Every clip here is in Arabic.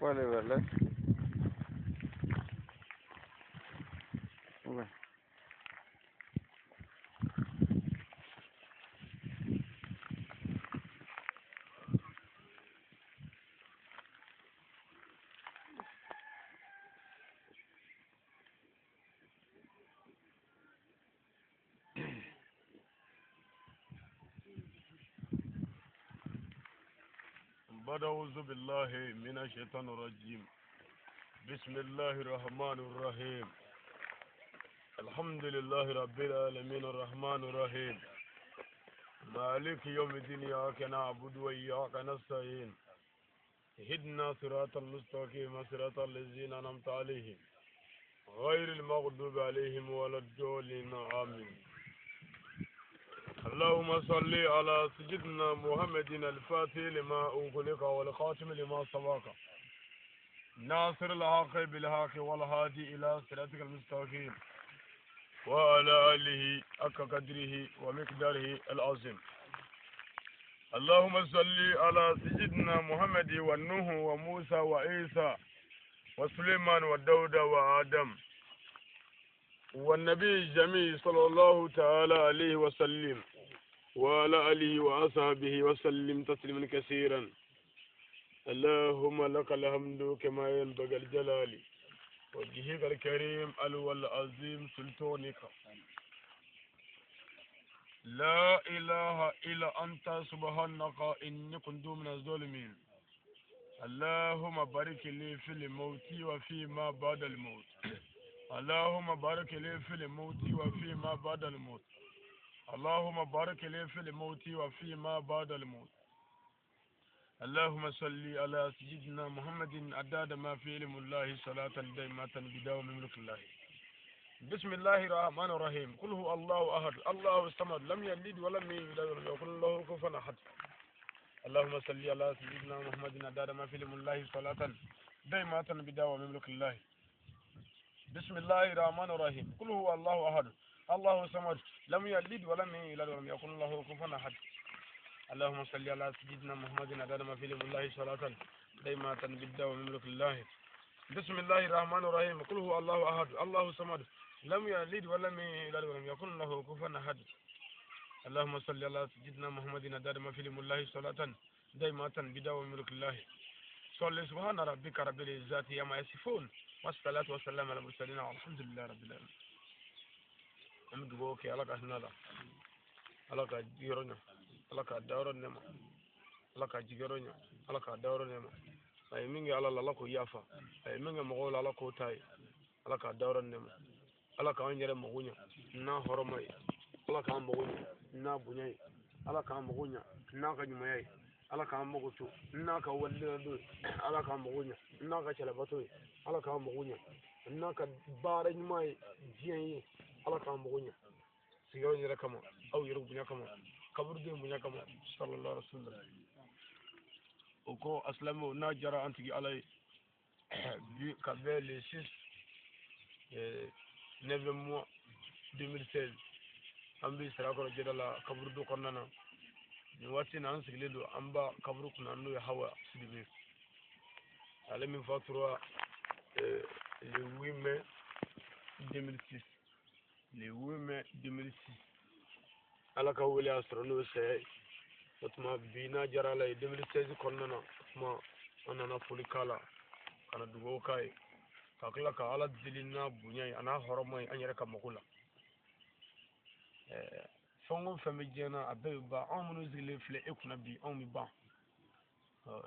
Vale, vale. Okay. أعوذ بالله من الشيطان الرجيم. بسم الله الرحمن الرحيم. الحمد لله رب العالمين الرحمن الرحيم مالك يوم الدين إياك نعبد وإياك نستعين اهدنا صراط المستقيم صراط الذين أنعمت عليهم غير المغضوب عليهم ولا الضالين آمين. اللهم صل على سيدنا محمد الفاتح لما أغلق والخاتم لما سبق ناصر الحق بالحق والهادي إلى صراطك المستقيم وعلى آله حق قدره ومقداره العظيم. اللهم صل على سيدنا محمد ونوح وموسى وعيسى وسليمان وداود وآدم والنبي الجميع صلى الله تعالى عليه وسلم وعلى آله وأصحابه وسلم تسليما كثيرا. اللهم لك الحمد كما ينبغي الجلال وجهك الكريم العظيم سلطانك. لا إله إلا أنت سبحانك إني كنت من الظالمين. اللهم بارك لي في الموت وفيما بعد الموت. اللهم بارك لي في الموت وفيما بعد الموت. اللهم بارك لي في الموت وفيما بعد الموت. اللهم صل على سيدنا محمد عدد ما في علم الله صلاة دائمة بدوام ملك الله. بسم الله الرحمن الرحيم. قل هو الله أحد الله الصمد لم يلد ولم يولد ولم يكن له كفوا أحد. اللهم صل على سيدنا محمد عدد ما في علم الله صلاة دائمة بدوام ملك الله. بسم الله الرحمن الرحيم. قل هو الله أحد الله الصمد لم يلد ولم يولد ولم يكن له كفوا أحد. اللهم صل على سيدنا محمد عدد ما في علم الله صلاة دائمة بالدوام ملك الله. بسم الله الرحمن الرحيم. قل هو الله أحد الله الصمد لم يلد ولم يولد ولم يكن له كفوا أحد. اللهم صل على سيدنا محمد عدد ما في علم الله صلاة دائمة بدوام ملك الله. صل سبحان ربك رب العزة عما يصفون والصلاة والسلام على المرسلين والحمد لله رب العالمين. أمد بوكي على كهنالا على كجيرنا على كدارنا على كجيرنا على كدارنا أي مني على الله كو يافا أي مني مقول على كو تاي على كدارنا على كأنجر مغني نا هرمي على كأن مغني نا بني على كأن مغني نا كجمعي على كأن مغتو نا كولدو على كأن مغني نا كشلبتوي على كأن مغني نا كبارج ماي جيني على كأن مغني سيروني ركما أو يربوني كما كبردين بني كما صلى الله عليه وسلم. وكو أسلموا ناجرا أنتي علي كبير 6 9 2016 ambi sarakoro jedala kaburdu konnana ni wati na ansigile do amba kaburu kuna ndo ya hawa sidibe ale min fatura le 8 mai 2006 le 8 mai 2006 ala ka wuli astrono se otuma bina jarala 2016 konnana ma anana fulikala kana dugo kai kakla ka ala dilina bunyai ana horomai anyere ka makula fongo famijena abeba amunu zile fle ekuna bi on mi ba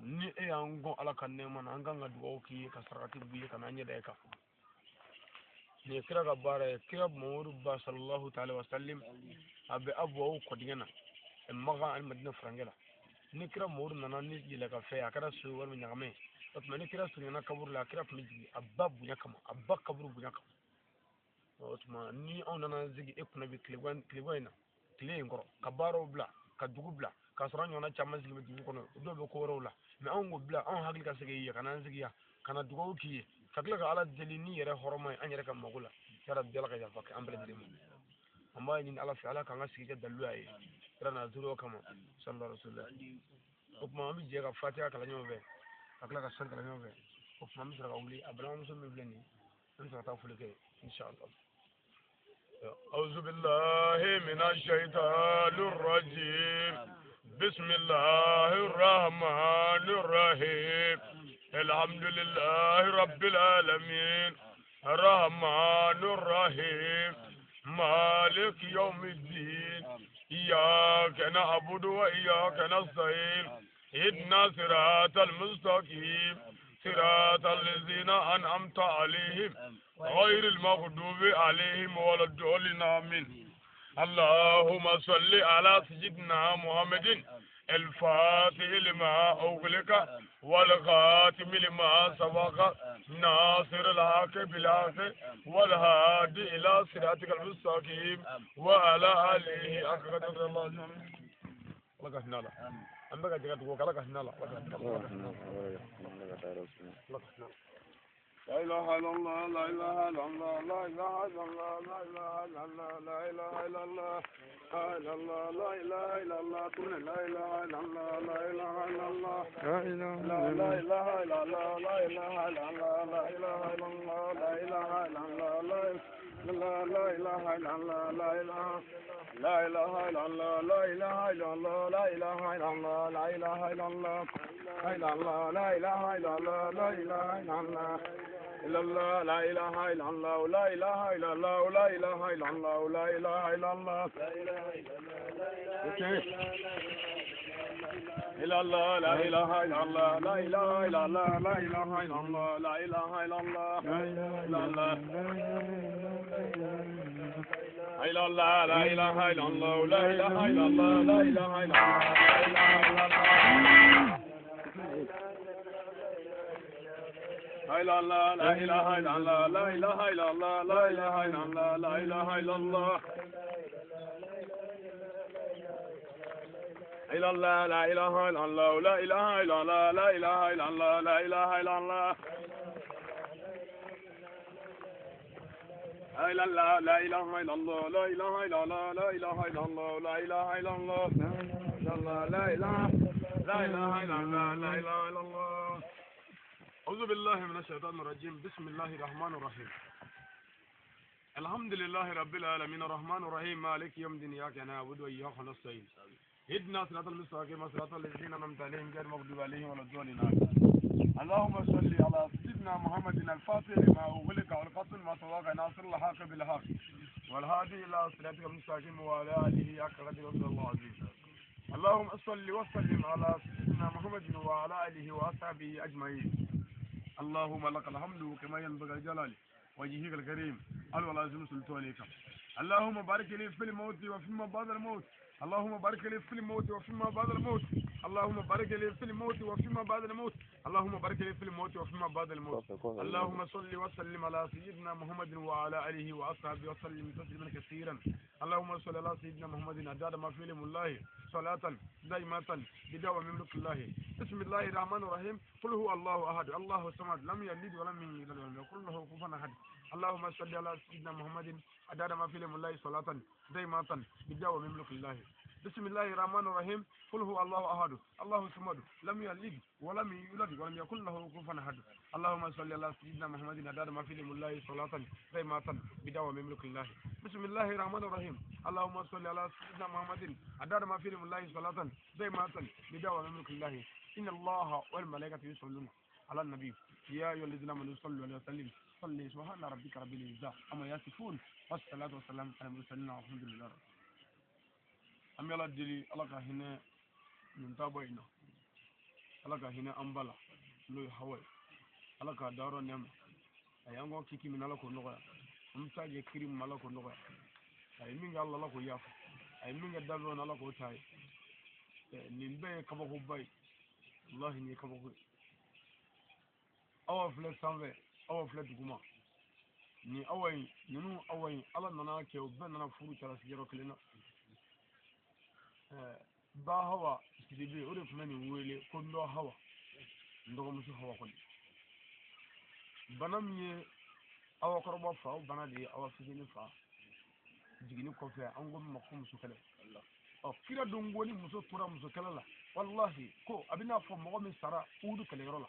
ni e ango ala kan nema na anga dugo ki ka sarati bi kana anya da ka ni kira ga bare kira muhammadu ba sallallahu ta'ala wa sallim abe abu ko digena e maga al madina frangela ni kira muhammadu nana ni dile ka fe akara su wal nyame otma ni kira su na kabur la kira famiji ababu yakama abba kaburu bu yakama otma ni on nana zigi ekuna bi klewena kile ngoro kabaro bla ka dugu bla ka soranyo na chama zigi bi kono do be ko rola me on go bla on hagli ka sege yi kana zigi ya kana dugu ki fakla ka ala delini yere horomay anyere ka magula ya rabbi yalla ka yafak ambele dimu amma ni ala fi ala ka ngasi ga dalu ay rana zuro kama sallallahu alaihi wasallam opma mi je ka fatiha kala nyove fakla ka san kala nyove وفما مصر قولي أبلا مسلم بلني أنت تعرفوا إن شاء الله. أعوذ بالله من الشيطان الرجيم. بسم الله الرحمن الرحيم. الحمد لله رب العالمين الرحمن الرحيم مالك يوم الدين إياك نعبد وإياك نستعين اهدنا صراط المستقيم صراط الذين أنعمت عليهم غير المغضوب عليهم ولا الضالين آمين. اللهم صل على سيدنا محمد الفاتح لما أغلق والخاتم لما سبق ناصر الحق بالحق والهادي إلى صراطك المستقيم وعلى آله أقدر الله لك هنالا أمبك جات وكلك هنالا لا إله إلا الله لا إله إلا الله لا إله إلا الله لا إله إلا الله لا إله إلا الله لا إله إلا الله لا إله إلا الله لا إله إلا الله لا إله إلا الله لا إله إلا الله لا إله إلا الله لا إله إلا الله لا إله إلا الله لا إله إلا الله لا إله إلا الله لا إله إلا الله لا إله إلا الله لا إله إلا الله إلا الله لا إله إلا الله لا إله إلا الله لا إله إلا الله لا إله إلا الله إلا الله لا إله إلا الله لا إله إلا الله لا إله إلا الله لا إله إلا الله إلا الله إلا الله لا إله إلا الله لا إله إلا الله لا إله إلا الله لا إله إلا الله لا إله إلا الله لا إله إلا الله لا إله إلا الله لا إله إلا الله إلا الله لا إله إلا الله لا إله إلا الله لا إله إلا الله لا إله إلا الله إلا الله لا إله إلا الله لا إله إلا الله لا إله إلا الله لا إله إلا الله لا إله لا إله إلا الله لا إله إلا الله. أعوذ بالله من الشيطان الرجيم. بسم الله الرحمن الرحيم. الحمد لله رب العالمين الرحمن الرحيم مالك يوم الدين إياك نعبد وإياك نستعين اهدنا صراط المستقيم صراط الذين أنعمت عليهم غير المغضوب عليهم ولا الضالين. اللهم صل على سيدنا محمد الفاتح لما أغلق والقاتل ما سبق ناصر الحق بالحق والهادي إلى صراطك المستقيم وعلى آله حق قدره الله العظيم. اللهم صل وسلم على سيدنا محمد وعلى آله وأصحابه أجمعين. اللهم لك الحمد كما ينبغي لجلال وجهك الكريم العظيم سلطانك. اللهم بارك لي في الموت وفيما بعد الموت. اللهم بارك لي في الموت وفيما بعد الموت. اللهم بارك لي في الموت وفيما بعد الموت. اللهم بارك لي في الموت وفيما بعد الموت. اللهم صل وسلم على سيدنا محمد وعلى آله وأصحابه وسلم تسليما كثيرا. اللهم صل على سيدنا محمد عدد ما في علم الله صلاة دائمة بدوام ملك الله. بسم الله الرحمن الرحيم. قل هو الله أحد الله الصمد لم يلد ولم يولد ولم يكن له كفوا أحد. اللهم صل على سيدنا محمد عدد ما في علم الله صلاة دائمة بدوام ملك الله. بسم الله الرحمن الرحيم. قل هو الله أحد الله الصمد لم يلد ولم يولد ولم يكن له كفوا أحد. اللهم صل على سيدنا محمد عدد ما في علم الله صلاة دائمة بدوام ملك الله. بسم الله الرحمن الرحيم. اللهم صل على سيدنا محمد عدد ما في علم الله صلاة دائمة بدوام ملك الله. إن الله والملائكة يصلون على النبي يا أيها الذين آمنوا صلوا عليه وسلموا صلي سبحان ربك رب العزة عما يصفون والصلاة والسلام على المرسلين والحمد لله. أم يلا دلي الله كهنا من تابعنا الله كهنا أمبلا لو يحول الله كدارو نعم أيامو كيكي من الله كنوغا أمساج كريم الله كنوغا أي مين قال الله كياف أي مين قدامه الله كوتاي نبي كبوه باي الله ني كبوه أو فلت سامي أو فلت جمع ni awai nunu awai ala nana ke ben nana furu tara sigero kelena ba hawa sidibe ore fumani wele ko ndo hawa ndo musu hawa ko banam ye awa korba fa bana de awa sigini fa jigini ko fe an gom makko musu kala o kira dongoni musu tura musu kala la wallahi ko abina fo mo min sara udu kala yoro la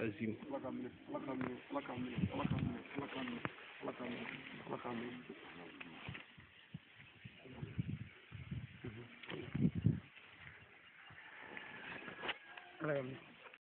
العظيم. الله